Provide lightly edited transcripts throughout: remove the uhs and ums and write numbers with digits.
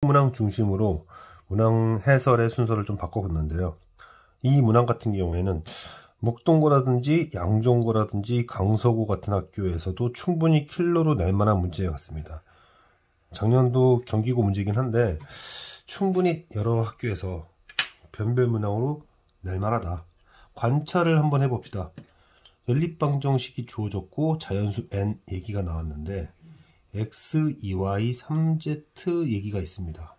문항 중심으로 문항 해설의 순서를 좀 바꿔봤는데요. 이 문항 같은 경우에는 목동고라든지 양종고라든지 강서구 같은 학교에서도 충분히 킬러로 낼 만한 문제 같습니다. 작년도 경기고 문제이긴 한데 충분히 여러 학교에서 변별 문항으로 낼 만하다. 관찰을 한번 해봅시다. 연립방정식이 주어졌고 자연수 n 얘기가 나왔는데 x, 2y, 3z 얘기가 있습니다.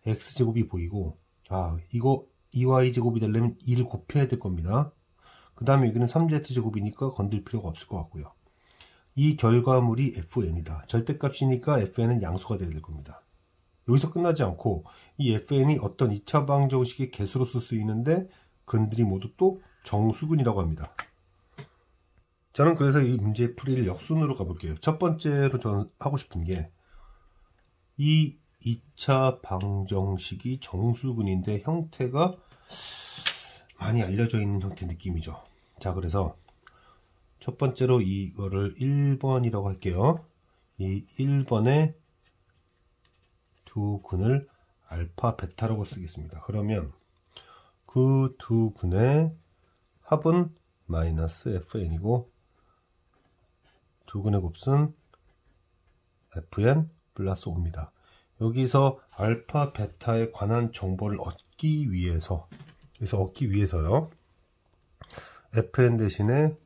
x제곱이 보이고 이거 2y제곱이 되려면 2를 곱해야 될 겁니다. 그 다음에 여기는 3z제곱이니까 건들 필요가 없을 것 같고요. 이 결과물이 fn이다. 절대값이니까 fn은 양수가 되어야 될 겁니다. 여기서 끝나지 않고 이 fn이 어떤 2차 방정식의 개수로 쓸 수 있는데 근들이 모두 또 정수근이라고 합니다. 저는 그래서 이 문제 풀이를 역순으로 가볼게요. 첫 번째로 저는 하고 싶은 게 이 2차 방정식이 정수근인데 형태가 많이 알려져 있는 형태 느낌이죠. 자, 그래서 첫 번째로 이거를 1번이라고 할게요. 이 1번에 두 근을 알파, 베타라고 쓰겠습니다. 그러면 그 두 근의 합은 마이너스 fn이고 두 근의 곱은 fn 플러스 5입니다. 여기서 알파, 베타에 관한 정보를 얻기 위해서요. fn 대신에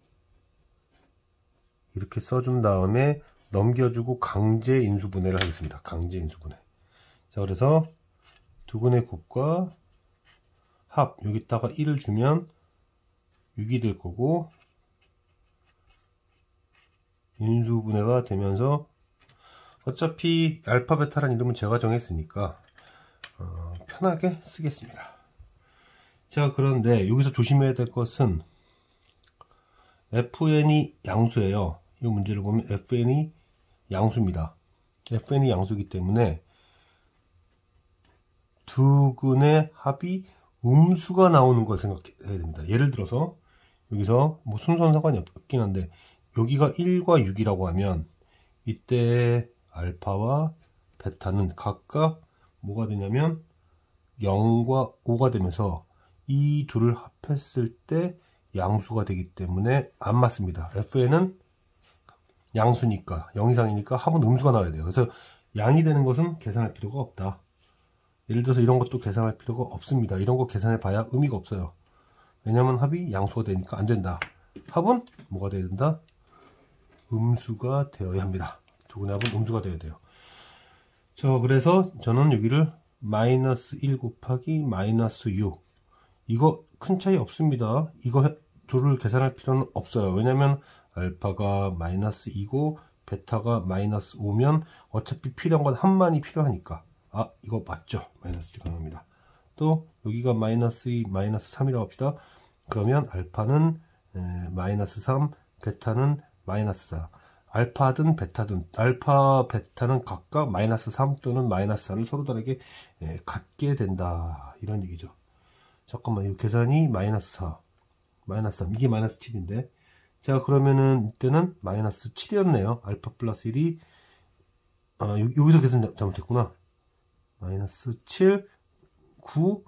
이렇게 써준 다음에 넘겨주고 강제 인수분해를 하겠습니다. 강제 인수분해. 자, 그래서 두 근의 곱과 합, 여기다가 1을 주면 6이 될 거고, 인수분해가 되면서 어차피 알파, 베타라는 이름은 제가 정했으니까 편하게 쓰겠습니다. 자, 그런데 여기서 조심해야 될 것은 fn이 양수예요. 이 문제를 보면 fn이 양수입니다. fn이 양수이기 때문에 두 근의 합이 음수가 나오는 걸 생각해야 됩니다. 예를 들어서 여기서 뭐 순서는 상관이 없긴 한데 여기가 1과 6이라고 하면 이때 알파와 베타는 각각 뭐가 되냐면 0과 5가 되면서 이 둘을 합했을 때 양수가 되기 때문에 안 맞습니다. fn은 양수니까 0 이상이니까 합은 음수가 나와야 돼요. 그래서 양이 되는 것은 계산할 필요가 없다. 예를 들어서 이런 것도 계산할 필요가 없습니다. 이런 거 계산해 봐야 의미가 없어요. 왜냐면 합이 양수가 되니까 안 된다. 합은 뭐가 되어야 된다? 음수가 되어야 합니다. 두 근의 합은 음수가 되어야 돼요. 그래서 저는 여기를 마이너스 1 곱하기 마이너스 6 이거 큰 차이 없습니다. 이거 둘을 계산할 필요는 없어요. 왜냐면 알파가 마이너스 2고 베타가 마이너스 5면 어차피 필요한 건 합만이 필요하니까 이거 맞죠? 마이너스 1이 가능합니다. 또 여기가 마이너스 2, 마이너스 3이라고 합시다. 그러면 알파는 마이너스 3, 베타는 마이너스 4. 알파든 베타든 알파, 베타는 각각 마이너스 3 또는 마이너스 4를 서로 다르게 갖게 된다. 이런 얘기죠. 잠깐만, 이 계산이 마이너스 4, 마이너스 3, 이게 마이너스 7인데 자, 그러면은 이때는 마이너스 7이었네요. 알파 플러스 1이 여기서 계산 잘못했구나. 마이너스 7, 9,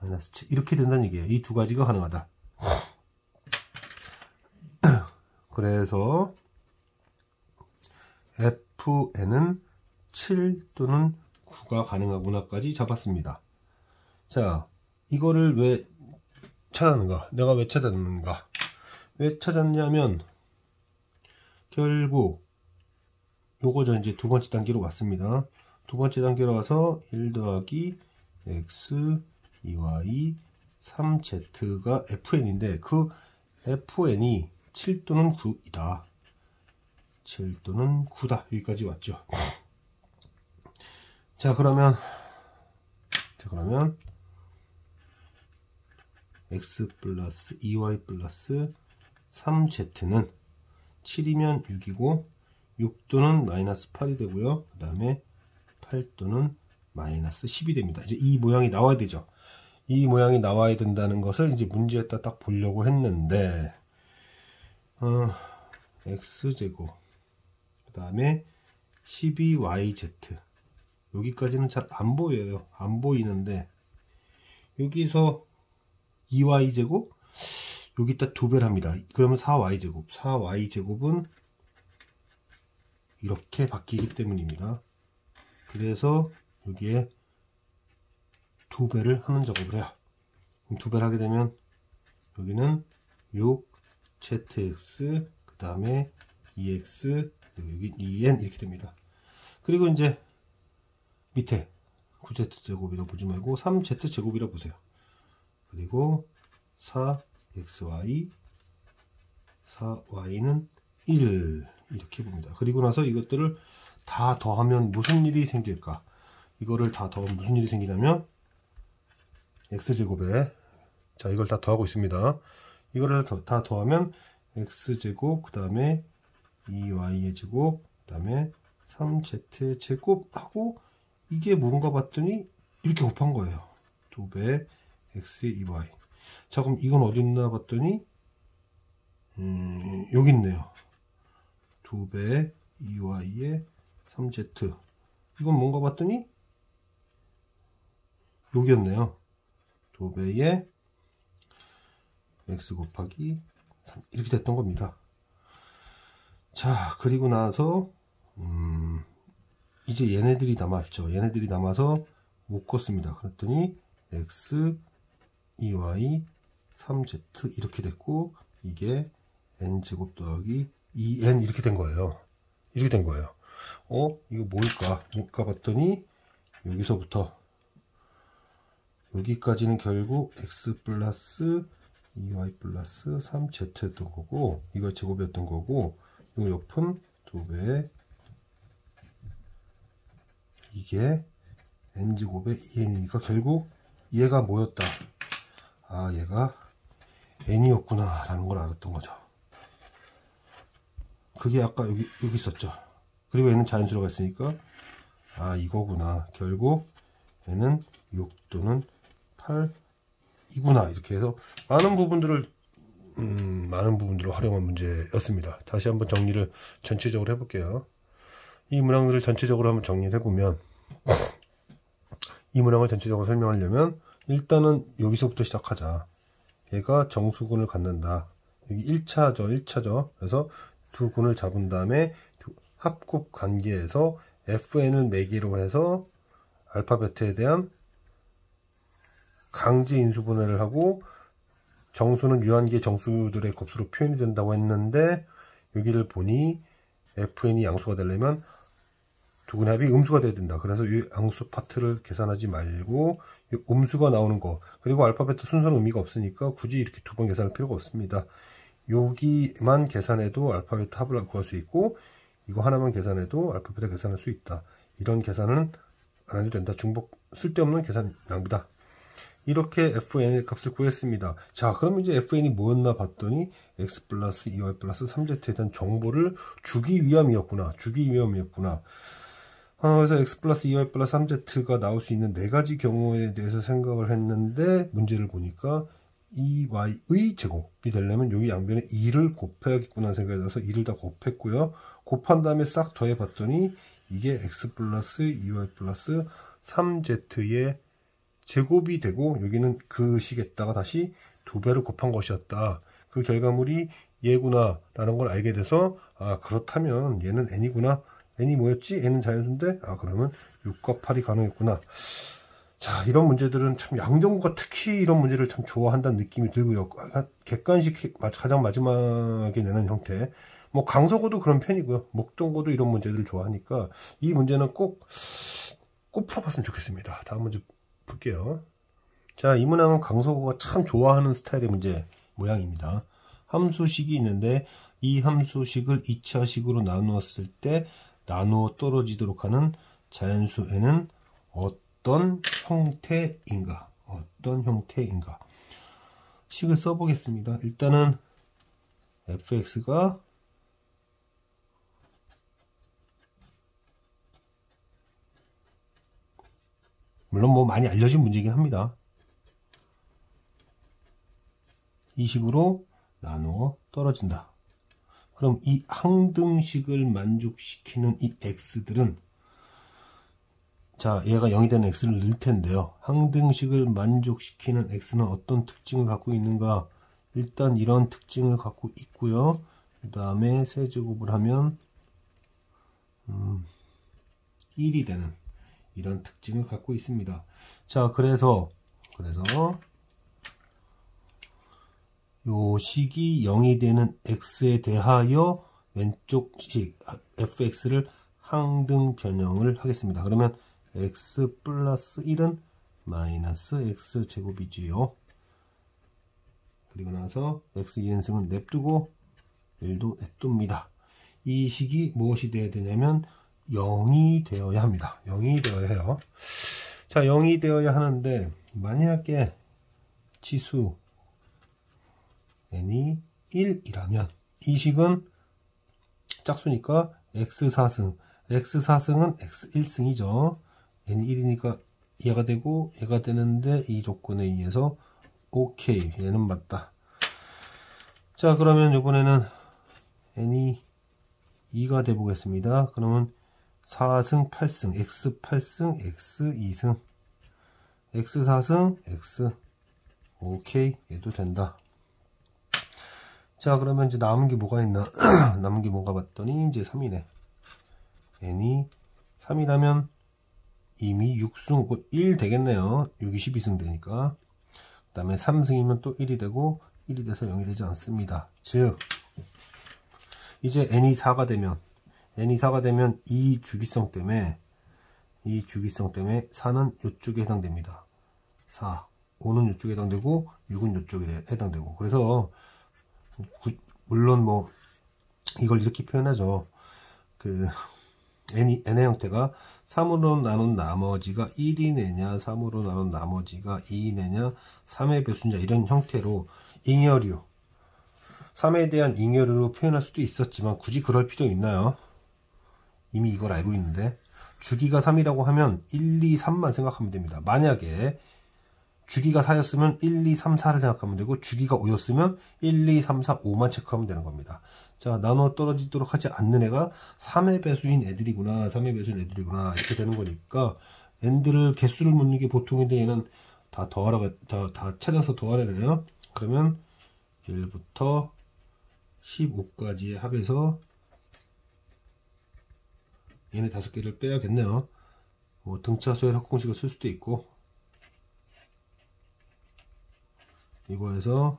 마이너스 7 이렇게 된다는 얘기예요. 이 두 가지가 가능하다. 그래서 fn은 7 또는 9가 가능하구나까지 잡았습니다. 자, 이거를 왜 찾았는가? 내가 왜 찾았는가? 왜 찾았냐면 결국 요거 저 이제 두 번째 단계로 왔습니다. 두 번째 단계로 와서 1 더하기 x, 2y, 3z가 fn인데 그 fn이 7 또는 9이다. 7 또는 9다. 여기까지 왔죠. 자, 그러면 x 플러스 2y 플러스 3z는 7이면 6이고 6 또는 마이너스 8이 되고요. 그 다음에 8 또는 마이너스 10이 됩니다. 이제 이 모양이 나와야 되죠. 이 모양이 나와야 된다는 것을 이제 문제에다 딱 보려고 했는데 x제곱 그 다음에 12yz 여기까지는 잘 안 보여요. 안 보이는데 여기서 2y제곱 여기다 2배를 합니다. 그러면 4y제곱 4y제곱은 이렇게 바뀌기 때문입니다. 그래서 여기에 2배를 하는 작업을 해요. 그럼 2배를 하게 되면 여기는 6zx 그 다음에 2x 여기 2n 이렇게 됩니다. 그리고 이제 밑에 9z제곱이라고 보지 말고 3z제곱이라고 보세요. 그리고 4xy 4y는 1 이렇게 봅니다. 그리고 나서 이것들을 다 더하면 무슨 일이 생길까? 이거를 다 더하면 무슨 일이 생기냐면 x제곱에 자 이걸 다 더하고 있습니다. 이거를 다 더하면 x제곱 그 다음에 2y의 제곱 그 다음에 3z 제곱 하고 이게 뭔가 봤더니 이렇게 곱한 거예요. 2배 x의 2y. 자 그럼 이건 어디 있나 봤더니 여기 있네요. 2배 2y의 3z. 이건 뭔가 봤더니 여기였네요. 2배의 x 곱하기 3 이렇게 됐던 겁니다. 자 그리고 나서 이제 얘네들이 남았죠. 얘네들이 남아서 묶었습니다. 그랬더니 x 2y 3z 이렇게 됐고 이게 n제곱 더하기 2n 이렇게 된 거예요. 이렇게 된 거예요. 이거 뭘까 봤더니 여기서부터 여기까지는 결국 x 플러스 2y 플러스 3z였던 거고 이거 제곱이었던 거고 이 옆은 2배 이게 n제곱의 2n이니까 결국 얘가 뭐였다? 아 얘가 n이었구나 라는 걸 알았던 거죠. 그게 아까 여기 있었죠. 그리고 얘는 자연수로가 있으니까 아 이거구나. 결국 얘는 6 또는 8이구나. 이렇게 해서 많은 부분들을 활용한 문제였습니다. 다시 한번 정리를 전체적으로 해볼게요. 이 문항들을 전체적으로 한번 정리를 해보면 이 문항을 전체적으로 설명하려면 일단은 여기서부터 시작하자. 얘가 정수근을 갖는다. 여기 1차죠. 그래서 두 군을 잡은 다음에 합곱 관계에서 fn을 매개로 해서 알파벳에 대한 강제 인수분해를 하고 정수는 유한계 정수들의 곱수로 표현이 된다고 했는데 여기를 보니 fn이 양수가 되려면 두근의 합이 음수가 돼야 된다. 그래서 이 양수 파트를 계산하지 말고 이 음수가 나오는 거 그리고 알파벳 순서는 의미가 없으니까 굳이 이렇게 두 번 계산할 필요가 없습니다. 여기만 계산해도 알파벳 합을 구할 수 있고 이거 하나만 계산해도 알파벳을 계산할 수 있다. 이런 계산은 안 해도 된다. 중복 쓸데없는 계산 낭비다. 이렇게 fn의 값을 구했습니다. 자 그럼 이제 fn이 뭐였나 봤더니 x 플러스 2y 플러스 3z에 대한 정보를 주기 위함이었구나. 그래서 x 플러스 2y 플러스 3z가 나올 수 있는 네 가지 경우에 대해서 생각을 했는데 문제를 보니까 2y의 제곱이 되려면 여기 양변에 2를 곱해야겠구나 생각이 들어서 2를 다 곱했고요. 곱한 다음에 싹 더해 봤더니 이게 x 플러스 2y 플러스 3z의 제곱이 되고 여기는 그 식에다가 다시 2배를 곱한 것이었다. 그 결과물이 얘구나 라는 걸 알게 돼서 아 그렇다면 얘는 n이구나. n이 뭐였지? n은 자연수인데 아 그러면 6과 8이 가능했구나. 자 이런 문제들은 참 양정구가 특히 이런 문제를 참 좋아한다는 느낌이 들고요. 객관식 가장 마지막에 내는 형태 뭐 강서고도 그런 편이고요. 목동고도 이런 문제들을 좋아하니까 이 문제는 꼭 풀어봤으면 좋겠습니다. 다음 문제 볼게요. 자 이 문항은 강서고가 참 좋아하는 스타일의 문제 모양입니다. 함수식이 있는데 이 함수식을 2차식으로 나누었을 때 나누어 떨어지도록 하는 자연수 n은 어떤 형태인가? 식을 써보겠습니다. 일단은 fx가 물론 뭐 많이 알려진 문제이긴 합니다. 이 식으로 나누어 떨어진다. 그럼 이 항등식을 만족시키는 이 x들은 자, 얘가 0이 되는 x를 넣을 텐데요. 항등식을 만족시키는 x는 어떤 특징을 갖고 있는가? 일단 이런 특징을 갖고 있고요. 그 다음에 세제곱을 하면 1이 되는 이런 특징을 갖고 있습니다. 자, 그래서 요 식이 0이 되는 x에 대하여 왼쪽 식 fx를 항등 변형을 하겠습니다. 그러면 x 플러스 1은 마이너스 x 제곱이지요. 그리고 나서 x 2인승은 냅두고 1도 냅둡니다. 이 식이 무엇이 되어야 되냐면 0이 되어야 합니다. 0이 되어야 해요. 자, 0이 되어야 하는데 만약에 지수 n이 1이라면 이 식은 짝수니까 x4승, x4승은 x1승이죠. n이 1이니까 얘가 되고 얘가 되는데 이 조건에 의해서 오케이, 얘는 맞다. 자, 그러면 이번에는 n이 2가 돼 보겠습니다. 그러면 4승 8승 x8승 x2승 x4승 x 오케이, 얘도 된다. 자, 그러면 이제 남은 게 뭐가 있나? 남은 게 뭔가 봤더니 이제 3이네. n이 3이라면 이미 6승 1 되겠네요. 6이 12승 되니까. 그 다음에 3승이면 또 1이 되고 1이 돼서 0이 되지 않습니다. 즉 이제 n이 4가 되면 이 주기성 때문에 4는 이쪽에 해당됩니다. 4, 5는 이쪽에 해당되고 6은 이쪽에 해당되고, 그래서 물론 뭐 이걸 이렇게 표현하죠. 그 n의 형태가 3으로 나눈 나머지가 1이 내냐 3으로 나눈 나머지가 2이 내냐 3의 배수냐 이런 형태로 잉여류 3에 대한 잉여류로 표현할 수도 있었지만 굳이 그럴 필요 있나요? 이미 이걸 알고 있는데 주기가 3이라고 하면 1, 2, 3만 생각하면 됩니다. 만약에 주기가 4였으면 1, 2, 3, 4를 생각하면 되고 주기가 5였으면 1, 2, 3, 4, 5만 체크하면 되는 겁니다. 자, 나눠 떨어지도록 하지 않는 애가 3의 배수인 애들이구나 3의 배수인 애들이구나 이렇게 되는 거니까 n들을 개수를 묻는 게 보통인데 얘는 다 다 찾아서 더하래요. 그러면 1부터 15까지의 합에서 얘네 5개를 빼야겠네요. 뭐 등차수의 합공식을 쓸 수도 있고 이거에서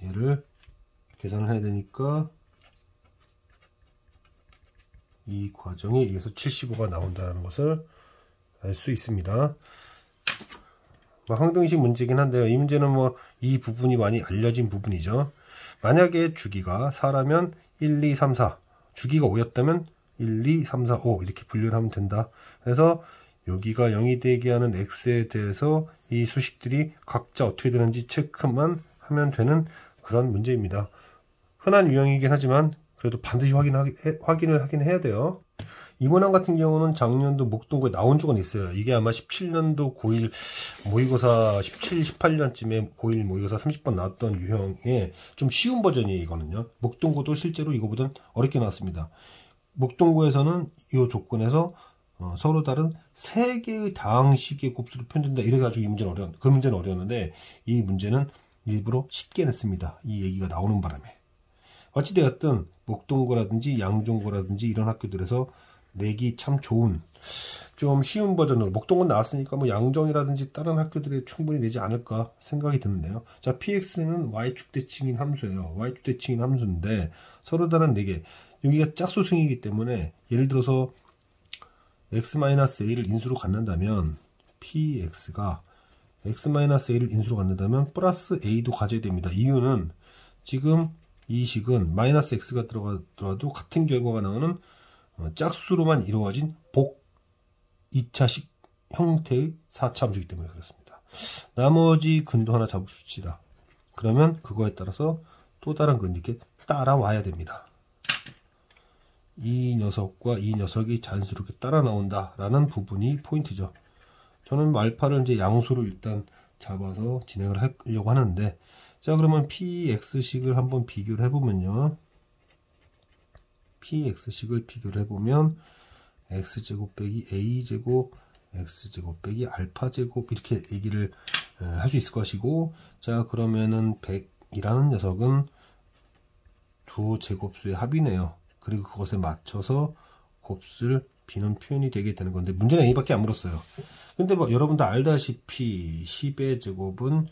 얘를 계산을 해야 되니까 이 과정에 의해서 75가 나온다는 것을 알 수 있습니다. 뭐 항등식 문제긴 한데요. 이 문제는 뭐 이 부분이 많이 알려진 부분이죠. 만약에 주기가 4라면 1, 2, 3, 4 주기가 5였다면 1, 2, 3, 4, 5 이렇게 분류를 하면 된다. 그래서 여기가 0이 되게 하는 x에 대해서 이 수식들이 각자 어떻게 되는지 체크만 하면 되는 그런 문제입니다. 흔한 유형이긴 하지만 그래도 반드시 확인을 하긴 해야 돼요. 이 문항 같은 경우는 작년도 목동고에 나온 적은 있어요. 이게 아마 17년도 고1 모의고사 17, 18년쯤에 고1 모의고사 30번 나왔던 유형의 좀 쉬운 버전이에요. 이거는요. 목동고도 실제로 이거보다는 어렵게 나왔습니다. 목동고에서는 이 조건에서 서로 다른 3개의 다항식의 곱수를 표현된다 이래가지고 이 문제는 그 문제는 어려웠는데 이 문제는 일부러 쉽게 냈습니다. 이 얘기가 나오는 바람에. 어찌되었든 목동고라든지 양종고라든지 이런 학교들에서 내기 참 좋은 좀 쉬운 버전으로 목동고 나왔으니까 뭐 양정이라든지 다른 학교들에 충분히 내지 않을까 생각이 드는데요. 자, px는 y축 대칭인 함수예요. y축 대칭인 함수인데 서로 다른 4개 여기가 짝수승이기 때문에 예를 들어서 x-a를 인수로 갖는다면 px가 x-a를 인수로 갖는다면 플러스 a도 가져야 됩니다. 이유는 지금 이 식은 마이너스 x가 들어가더라도 같은 결과가 나오는 짝수로만 이루어진 복 2차식 형태의 4차 함수이기 때문에 그렇습니다. 나머지 근도 하나 잡읍시다. 그러면 그거에 따라서 또 다른 근 이렇게 따라와야 됩니다. 이 녀석과 이 녀석이 자연스럽게 따라 나온다 라는 부분이 포인트죠. 저는 알파를 이제 양수로 일단 잡아서 진행을 하려고 하는데, 자, 그러면 px식을 한번 비교를 해보면요. px식을 비교를 해보면 x제곱 빼기 a제곱 x제곱 빼기 알파제곱 이렇게 얘기를 할 수 있을 것이고, 자 그러면은 100이라는 녀석은 두 제곱수의 합이네요. 그리고 그것에 맞춰서 곱슬 비는 표현이 되게 되는 건데, 문제는 a밖에 안 물었어요. 근데 뭐 여러분도 알다시피 10의 제곱은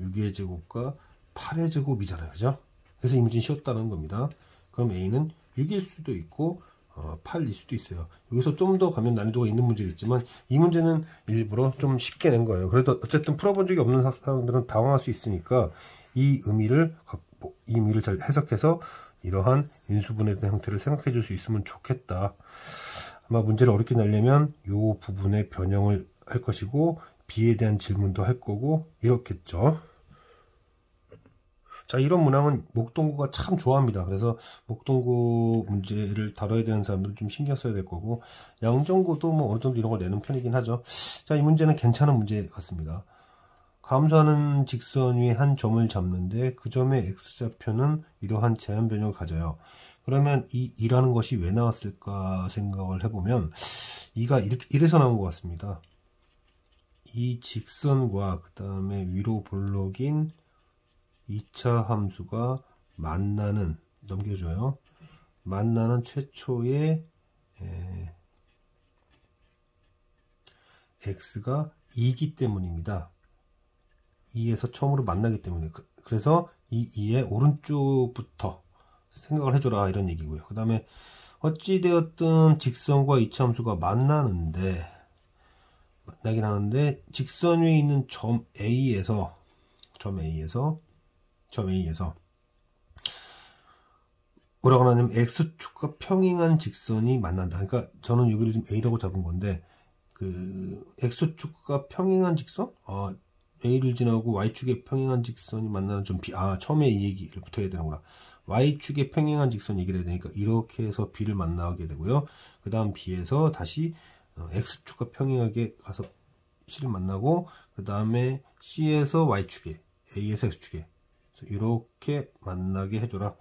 6의 제곱과 8의 제곱이잖아요, 그죠? 그래서 이 문제는 쉬웠다는 겁니다. 그럼 a는 6일 수도 있고 8일 수도 있어요. 여기서 좀 더 가면 난이도가 있는 문제겠지만, 이 문제는 일부러 좀 쉽게 낸 거예요. 그래도 어쨌든 풀어본 적이 없는 사람들은 당황할 수 있으니까 이 의미를 잘 해석해서 이러한 인수분해 된 형태를 생각해 줄 수 있으면 좋겠다. 아마 문제를 어렵게 내려면 이 부분의 변형을 할 것이고, b에 대한 질문도 할 거고 이렇겠죠. 자, 이런 문항은 목동구가 참 좋아합니다. 그래서 목동구 문제를 다뤄야 되는 사람들은 좀 신경 써야 될 거고, 양정구도 뭐 어느 정도 이런 걸 내는 편이긴 하죠. 자, 이 문제는 괜찮은 문제 같습니다. 감소하는 직선 위에 한 점을 잡는데 그 점의 x좌표는 이러한 제한 변형을 가져요. 그러면 이 2라는 것이 왜 나왔을까 생각을 해보면, 2가 이래서 나온 것 같습니다. 이 직선과 그 다음에 위로 볼록인 2차 함수가 만나는, 넘겨줘요. 만나는 최초의 x가 2이기 때문입니다. 2에서 처음으로 만나기 때문에. 그래서 이 2의 오른쪽부터 생각을 해줘라 이런 얘기고요. 그 다음에 어찌되었든 직선과 2차 함수가 만나긴 하는데, 직선 위에 있는 점 A에서 뭐라고 하냐면 x축과 평행한 직선이 만난다. 그러니까 저는 여기를 지금 A라고 잡은 건데, 그 x축과 평행한 직선? A를 지나고 Y축에 평행한 직선이 만나는 점 B. 처음에 이 얘기를 붙어야 되는구나. Y축에 평행한 직선 얘기를 해야 되니까 이렇게 해서 B를 만나게 되고요. 그 다음 B에서 다시 X축과 평행하게 가서 C를 만나고, 그 다음에 C에서 Y축에, A에서 X축에 이렇게 만나게 해줘라.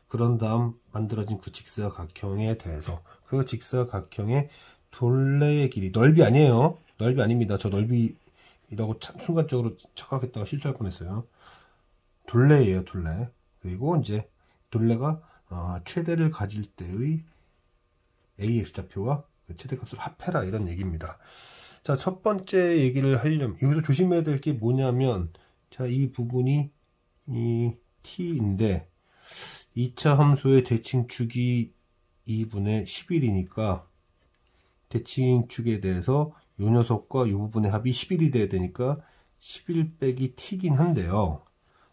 그런 다음 만들어진 그 직사각형에 대해서, 그 직사각형의 둘레의 길이, 넓이 아니에요. 넓이 아닙니다. 저 넓이라고 순간적으로 착각했다가 실수할 뻔했어요. 둘레예요, 둘레. 그리고 이제 둘레가 최대를 가질 때의 AX좌표와 그 최대값을 합해라 이런 얘기입니다. 자, 첫 번째 얘기를 하려면 여기서 조심해야 될 게 뭐냐면, 자, 이 부분이 이 t인데 2차 함수의 대칭축이 2분의 11이니까 대칭축에 대해서 이 녀석과 이 부분의 합이 11이 돼야 되니까 11 빼기 t긴 한데요.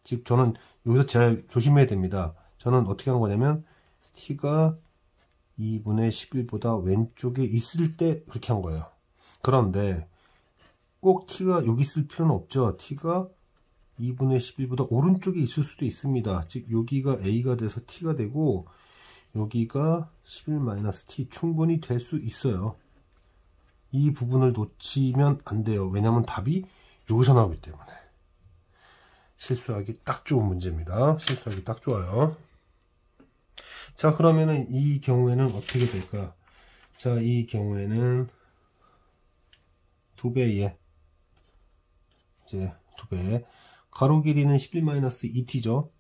즉 저는 여기서 잘 조심해야 됩니다. 저는 어떻게 한 거냐면, t가 2분의 11보다 왼쪽에 있을 때 그렇게 한 거예요. 그런데 꼭 t가 여기 있을 필요는 없죠. t가 2분의 11보다 오른쪽에 있을 수도 있습니다. 즉 여기가 a가 돼서 t가 되고 여기가 11-t 충분히 될 수 있어요. 이 부분을 놓치면 안 돼요. 왜냐하면 답이 여기서 나오기 때문에. 실수하기 딱 좋은 문제입니다. 실수하기 딱 좋아요. 자, 그러면은 이 경우에는 어떻게 될까? 자, 이 경우에는 2배에 이제 2배, 가로 길이는 11-2t죠.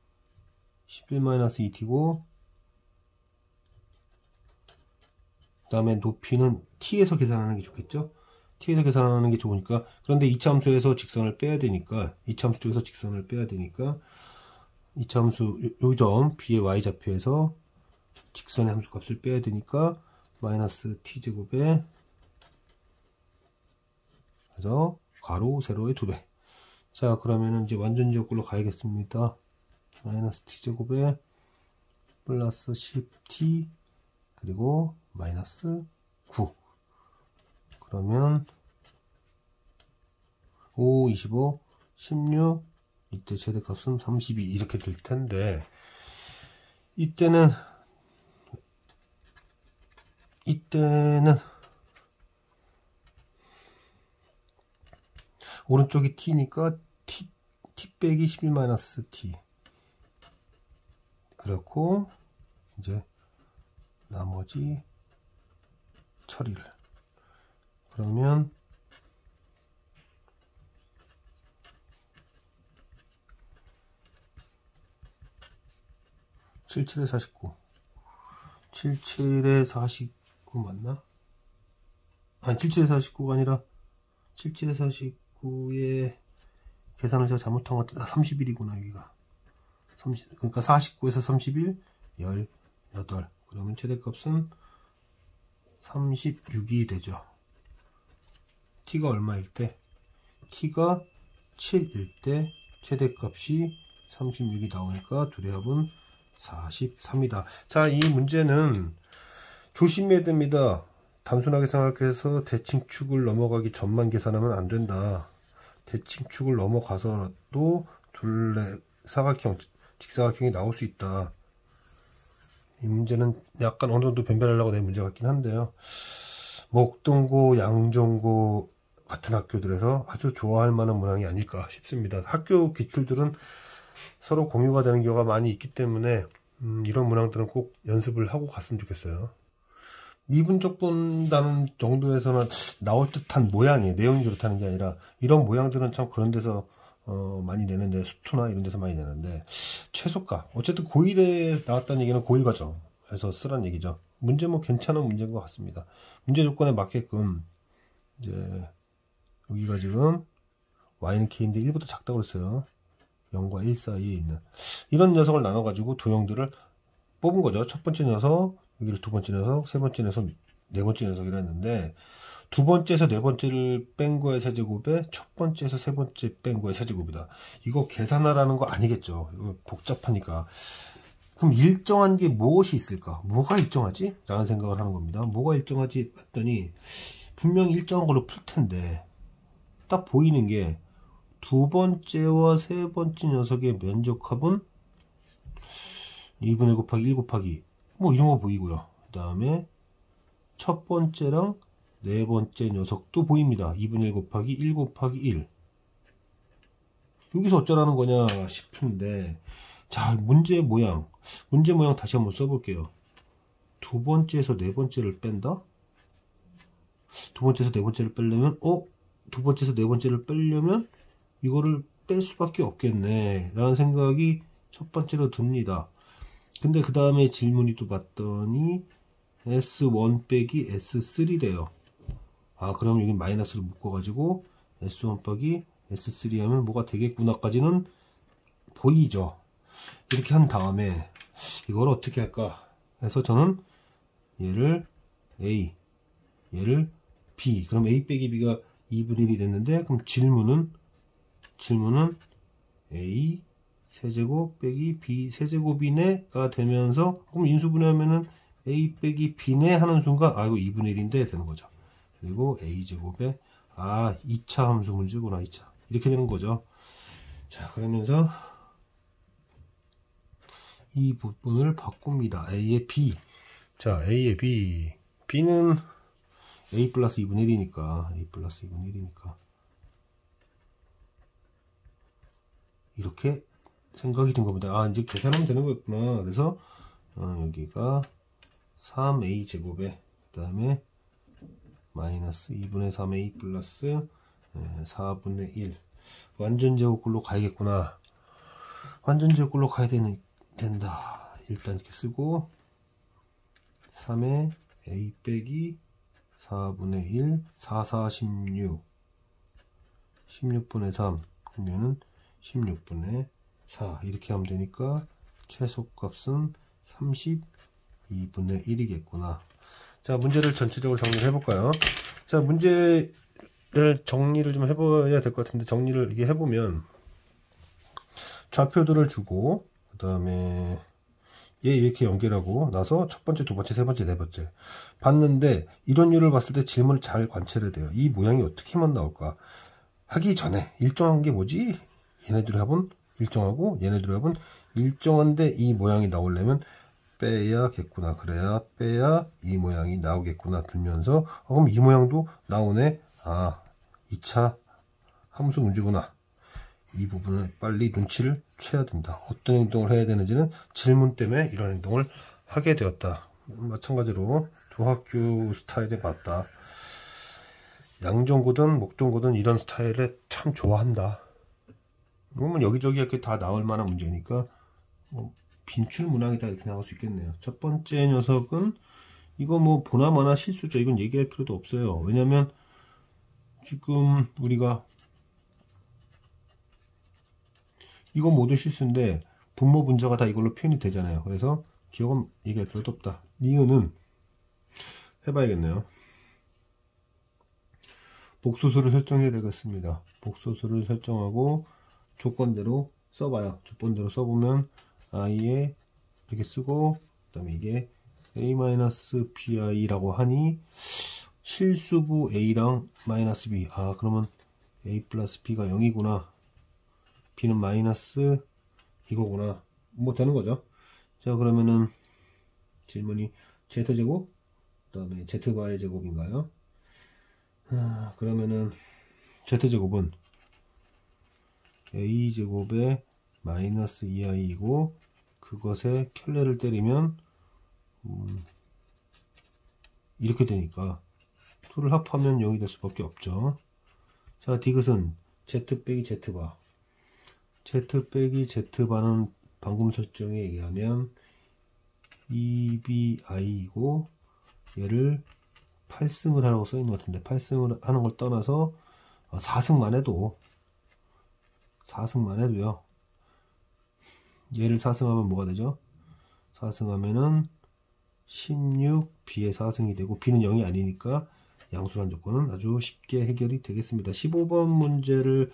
11-2t고, 그 다음에 높이는 t에서 계산하는 게 좋겠죠. t에서 계산하는 게 좋으니까. 그런데 2차 함수에서 직선을 빼야 되니까, 2차 함수 쪽에서 직선을 빼야 되니까 2차 함수 요 점 b의 y좌표에서 직선의 함수 값을 빼야 되니까 마이너스 t제곱에, 그래서 가로 세로의 2배. 자, 그러면은 이제 완전지역으로 가야겠습니다. 마이너스 t제곱에 플러스 10t 그리고 마이너스 9. 그러면 5, 25, 16, 이때 최대값은 32 이렇게 될 텐데, 이때는 오른쪽이 t니까 t 빼기 11-t. 그렇고 이제 나머지 처리를. 그러면 77에 49. 77에 49 맞나? 아니 77에 49가 아니라 77에 49에 계산을 제가 잘못한 것 같아. 31이구나 여기가. 30, 그러니까 49에서 31 18. 그러면 최대값은 36이 되죠. t가 얼마일 때? t가 7일 때 최대값이 36이 나오니까 둘의 합은 43이다. 자, 이 문제는 조심해야 됩니다. 단순하게 생각해서 대칭축을 넘어가기 전만 계산하면 안 된다. 대칭축을 넘어가서라도 둘레 사각형, 직사각형이 나올 수 있다. 이 문제는 약간 어느 정도 변별하려고 낸 문제 같긴 한데요. 목동고, 양정고 같은 학교들에서 아주 좋아할 만한 문항이 아닐까 싶습니다. 학교 기출들은 서로 공유가 되는 경우가 많이 있기 때문에 이런 문항들은 꼭 연습을 하고 갔으면 좋겠어요. 미분적 본다는 정도에서는 나올 듯한 모양이에요. 내용이 그렇다는 게 아니라 이런 모양들은 참 그런 데서 많이 내는데, 수투나 이런 데서 많이 내는데, 최소가 어쨌든 고1에 나왔다는 얘기는 고1 과정에서 쓰란 얘기죠. 문제 뭐 괜찮은 문제인 것 같습니다. 문제 조건에 맞게끔 이제 여기가 지금 y는 k인데 1보다 작다고 그랬어요. 0과 1 사이에 있는 이런 녀석을 나눠 가지고 도형들을 뽑은 거죠. 첫 번째 녀석, 여기를 두 번째 녀석, 세 번째 녀석, 네 번째 녀석이라 했는데, 두 번째에서 네 번째를 뺀 거의 세제곱에 첫 번째에서 세 번째 뺀 거의 세제곱이다. 이거 계산하라는 거 아니겠죠. 이거 복잡하니까. 그럼 일정한 게 무엇이 있을까? 뭐가 일정하지? 라는 생각을 하는 겁니다. 뭐가 일정하지? 했더니 분명히 일정한 걸로 풀 텐데 딱 보이는 게 두 번째와 세 번째 녀석의 면적합은 2분의 곱하기 1 곱하기 뭐 이런 거 보이고요. 그 다음에 첫 번째랑 네 번째 녀석도 보입니다. 2분의 1 곱하기 1 곱하기 1. 여기서 어쩌라는 거냐 싶은데, 자, 문제 모양 다시 한번 써볼게요. 두 번째에서 네 번째를 뺀다? 두 번째에서 네 번째를 빼려면, 두 번째에서 네 번째를 빼려면 이거를 뺄 수밖에 없겠네 라는 생각이 첫 번째로 듭니다. 근데 그 다음에 질문이 또 봤더니 S1 빼기 S3래요. 아, 그럼 여기 마이너스를 묶어가지고 S1 빼기 S3 하면 뭐가 되겠구나까지는 보이죠. 이렇게 한 다음에 이걸 어떻게 할까 해서 저는 얘를 A, 얘를 B, 그럼 A 빼기 B가 2분의 1이 됐는데, 그럼 질문은 A 세제곱 빼기 B 세제곱이네가 되면서, 그럼 인수분해하면은 A 빼기 B네 하는 순간, 이거 2분의 1인데 되는 거죠. 그리고 A제곱에 2차 함수 문제구나. 2차 이렇게 되는 거죠. 자, 그러면서 이 부분을 바꿉니다. A의 B. 자, A의 B. B는 A 플러스 2분의 1이니까 A 플러스 2분의 1이니까 이렇게 생각이 든 겁니다. 이제 계산하면 되는 거였구나. 그래서 여기가 3A 제곱에 그 다음에 마이너스 2분의 3A 플러스 4분의 1 완전제곱글로 가야겠구나. 완전제곱글로 가야 된다. 일단 이렇게 쓰고 3에 A 빼기 4분의 1 4, 4, 16 16분의 3 그러면은 16분의 4 이렇게 하면 되니까 최소값은 32분의 1이겠구나. 자, 문제를 전체적으로 정리를 해볼까요? 자, 문제를 정리를 좀 해봐야 될 것 같은데, 정리를 이게 해보면 좌표들을 주고 그 다음에 얘 이렇게 연결하고 나서 첫 번째, 두 번째, 세 번째, 네 번째 봤는데, 이런 류를 봤을 때 질문을 잘 관찰해야 돼요. 이 모양이 어떻게만 나올까 하기 전에 일정한 게 뭐지? 얘네들의 합은 일정하고 얘네들의 합은 일정한데 이 모양이 나오려면 빼야겠구나. 그래야 빼야 이 모양이 나오겠구나 들면서 그럼 이 모양도 나오네. 2차 함수 문제구나. 이 부분을 빨리 눈치를 채야 된다. 어떤 행동을 해야 되는지는 질문 때문에 이런 행동을 하게 되었다. 마찬가지로 두 학교 스타일에 맞다. 양정고든 목동고든 이런 스타일에 참 좋아한다. 그러면 여기저기 이렇게 다 나올 만한 문제니까 뭐 빈출 문항이다 이렇게 나올 수 있겠네요. 첫 번째 녀석은 이거 뭐 보나마나 실수죠. 이건 얘기할 필요도 없어요. 왜냐면 지금 우리가 이거 모두 실수인데 분모 분자가 다 이걸로 표현이 되잖아요. 그래서 기억은 얘기할 필요도 없다. 니은은 해봐야겠네요. 복소수를 설정해야 되겠습니다. 복소수를 설정하고 조건대로 써봐요. 조건대로 써보면 i에 이렇게 쓰고 그 다음에 이게 a-bi라고 하니 실수부 a랑 마이너스 b. 아 그러면 a 플러스 b가 0이구나. b는 마이너스 이거구나. 뭐 되는 거죠. 자 그러면은 질문이 z제곱 그 다음에 z바의 제곱인가요? 그러면은 z제곱은 a제곱에 마이너스 2i이고 그것에 켤레를 때리면 이렇게 되니까 둘을 합하면 0이 될 수밖에 없죠. 자 디귿은 z 빼기 z바. z 빼기 z바는 방금 설정에 의하면 2bi이고 얘를 8승을 하라고 써있는 것 같은데 8승을 하는 걸 떠나서 4승만 해도요 얘를 4승하면 뭐가 되죠? 4승하면은 16b의 4승이 되고 b는 0이 아니니까 양수란 조건은 아주 쉽게 해결이 되겠습니다. 15번 문제를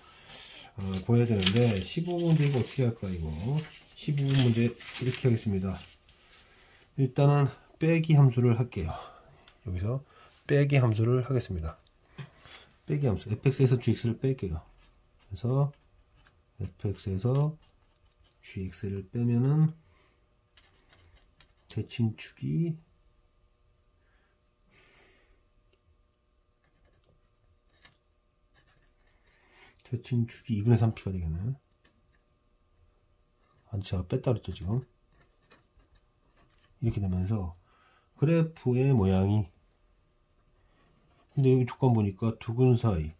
보여야 되는데 15번 문제 이거 어떻게 할까 이거 15번 문제 이렇게 하겠습니다. 일단은 빼기 함수를 할게요. 여기서 빼기 함수를 하겠습니다. 빼기 함수 fx에서 gx를 뺄게요. 그래서 fx에서 gx를 빼면은 대칭축이 대칭축이 2분의 3p가 되겠네. 아니 제가 뺐다 그랬죠 지금. 이렇게 되면서 그래프의 모양이 근데 여기 조건 보니까 두 근 사이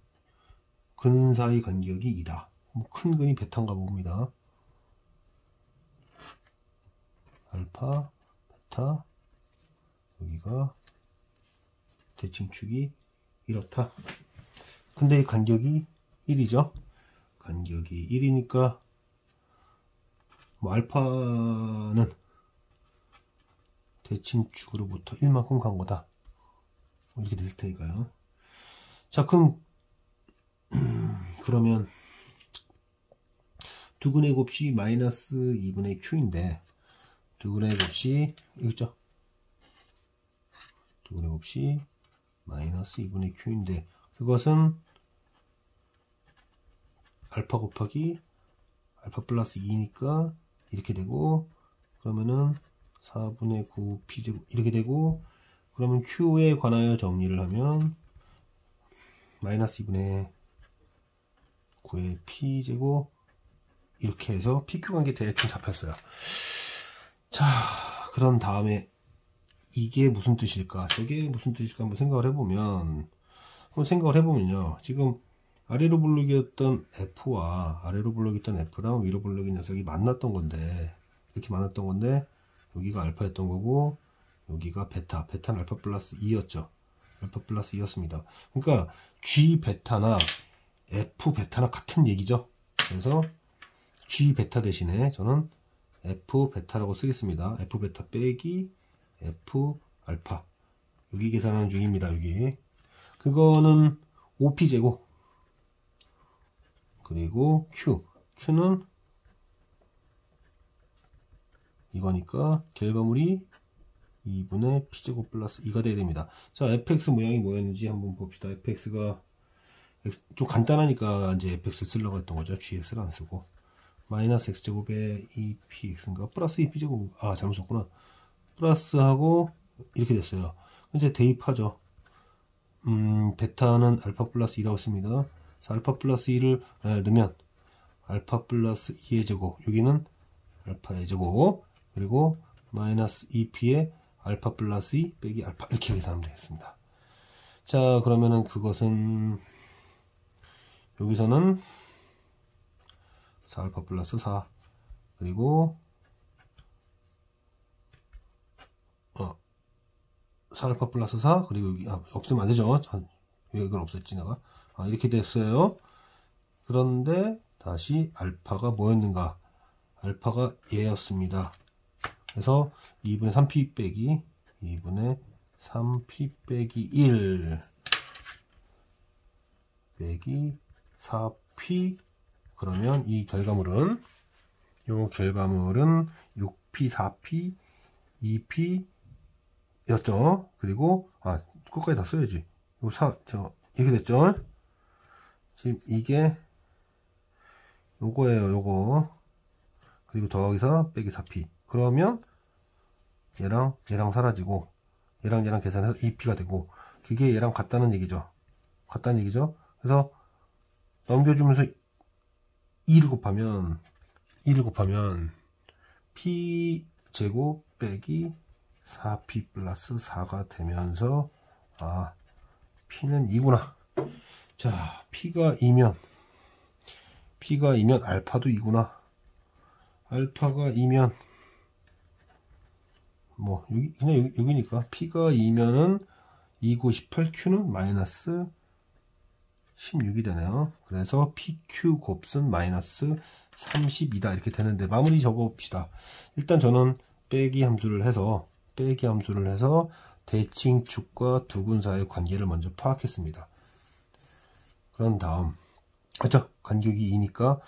근 사이 간격이 2다. 큰 근이 베타인가 봅니다. 알파 베타 여기가 대칭축이 이렇다. 근데 간격이 1이죠. 간격이 1이니까 뭐 알파는 대칭축으로부터 1만큼 간 거다. 이렇게 됐을 테니까요. 자 그럼 그러면 두근의 곱이 마이너스 2분의 q인데 두근의 곱이 이거죠. 두근의 곱이 마이너스 2분의 q인데 그것은 알파 곱하기 알파 플러스 2니까 이렇게 되고 그러면은 4분의 9 p제곱 이렇게 되고 그러면 q에 관하여 정리를 하면 마이너스 2분의 9의 p제곱 이렇게 해서 pq 관계 대충 잡혔어요. 자 그런 다음에 이게 무슨 뜻일까 저게 무슨 뜻일까 한번 생각을 해보면요 지금 아래로 불러기였던 f와 아래로 불러기였던 f랑 위로 불러기 녀석이 만났던 건데 이렇게 만났던 건데 여기가 알파였던 거고 여기가 베타는 알파 플러스 2였죠. 알파 플러스 2였습니다. 그러니까 G 베타나 F 베타나 같은 얘기죠. 그래서 G 베타 대신에 저는 F 베타라고 쓰겠습니다. F 베타 빼기 F 알파 여기 계산하는 중입니다. 여기 그거는 OP 제곱 그리고 Q는 이거니까 결과물이 2분의 p제곱 플러스 2가 돼야 됩니다. 자 fx 모양이 뭐였는지 한번 봅시다. fx가 좀 간단하니까 이제 fx 쓰려고 했던 거죠. gx를 안 쓰고 마이너스 x제곱에 2px인가 플러스 2p제곱 잘못 썼구나. 플러스하고 이렇게 됐어요. 이제 대입하죠. 베타는 알파 플러스 2라고 씁니다. 그래서 알파 플러스 2를 넣으면 알파 플러스 2의 제곱 여기는 알파의 제곱 그리고 마이너스 2p에 알파 플러스 2 빼기 알파 이렇게 계산하면 되겠습니다. 자, 그러면은 그것은 여기서는 4알파 플러스 4 그리고 4알파 플러스 4 그리고 여기 없으면 안되죠. 왜 이걸 없앴지 내가. 이렇게 됐어요. 그런데 다시 알파가 뭐였는가. 알파가 얘였습니다. 그래서 2분의 3p 빼기 2분의 3p 빼기 1 빼기 4p 그러면 이 결과물은 6p, 4p, 2p 였죠. 그리고 끝까지 다 써야지. 이렇게 됐죠. 지금 이게 요거예요. 요거 그리고 더하기서 빼기 4p 그러면 얘랑 사라지고 얘랑 계산해서 2p가 되고 그게 얘랑 같다는 얘기죠. 그래서 넘겨주면서 2를 곱하면 p 제곱 빼기 4p 플러스 4가 되면서 p는 2구나. 자, p가 2면 알파도 2구나. 알파가 2면 뭐 그냥 여기니까 p가 2면은 2구 18q는 마이너스 16이 되네요. 그래서 pq 곱은 마이너스 32다 이렇게 되는데 마무리 접어봅시다. 일단 저는 빼기 함수를 해서 대칭축과 두근 사이의 관계를 먼저 파악했습니다. 그런 다음 간격이 2니까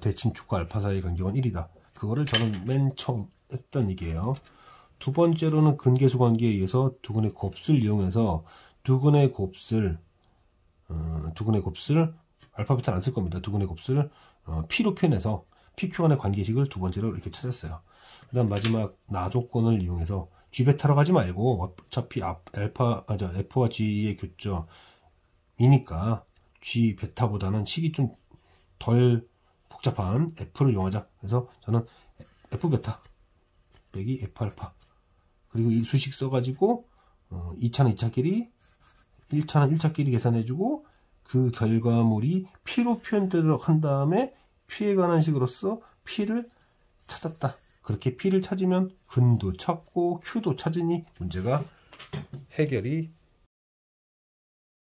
대칭축과 알파 사이의 간격은 1이다. 그거를 저는 맨 처음 했던 얘기예요. 두 번째로는 근계수 관계에 의해서 두근의 곱수를 이용해서 두근의 곱수를 알파벳을 안 쓸 겁니다. 두근의 곱수를 p로 표현해서 pq 간의 관계식을 두 번째로 이렇게 찾았어요. 그 다음 마지막 나조건을 이용해서 g베타로 가지 말고 어차피 f와 g의 교점이니까 g베타보다는 식이 좀 덜 복잡한 f를 이용하자. 그래서 저는 f베타 빼기 f알파 그리고 이 수식 써가지고 2차는 2차끼리 1차는 1차끼리 계산해주고 그 결과물이 p로 표현되도록 한 다음에 p에 관한 식으로서 p를 찾았다. 그렇게 p를 찾으면 근도 찾고 q도 찾으니 문제가 해결이